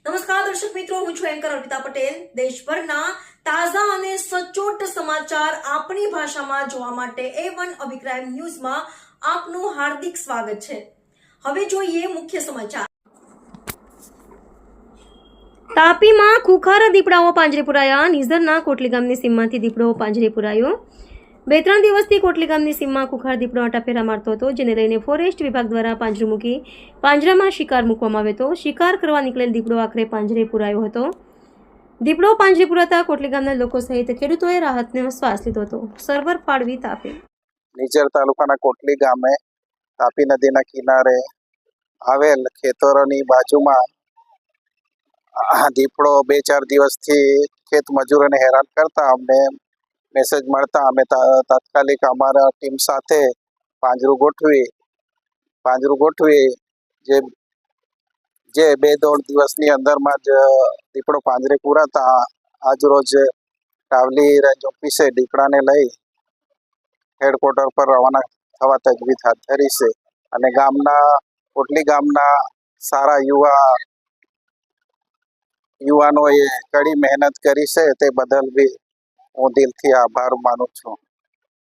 નમસ્કાર દર્શક મિત્રો, હું છું એન્કર અર્પિતા પટેલ। દેશભરના તાજા અને સચોટ સમાચાર આપણી ભાષામાં જોવા માટે A1 અભિપ્રાય ન્યૂઝમાં આપનું હાર્દિક સ્વાગત છે। હવે જોઈએ મુખ્ય સમાચાર। તાપીમાં ખુખારા દીપડાઓ પાંજરે પુરાયા। નિઝરના કોટલી ગામની સીમમાંથી દીપડો પાંજરે પુરાયો। 2-3 દિવસથી કોટલી ગામની સીમમાં ખુખાર દીપડો આટાફેરા મારતો હતો, જેને લઈને ફોરેસ્ટ વિભાગ દ્વારા પાંજરું મૂકી પાંજરામાં શિકાર મૂકવામાં આવ્યો હતો। શિકાર કરવા નીકળેલ દીપડો આખરે પાંજરે પુરાયો હતો। દીપડો પાંજરે પુરાતા કોટલી ગામના લોકો સહિત ખેડૂતોએ રાહતનો શ્વાસ લીધો હતો। સર્વર પાડવી તાપી। નિઝર તાલુકાના કોટલી ગામે તાપી નદીના કિનારે આવેલ ખેતરોની બાજુમાં દીપડો 2-4 દિવસથી ખેત મજૂરોને હેરાન કરતા અમને મેસેજ મળતા અમે તાત્કાલિક અમારા ટીમ સાથે પાંજરું ગોઠવી જે 2-3 દિવસની અંદરમાં જ દીપડો પાંજરે પુરાતા આજ રોજ કાવલી રેન્જ ઓફિસે દીપડાને લઈ હેડક્વાર્ટર પર રવાના થવા તજવીજ હાથ ધરી છે અને કોટલી ગામના સારા યુવાનોએ કડી મહેનત કરી છે, તે બદલ બી હું દિલથી આભાર માનું છું।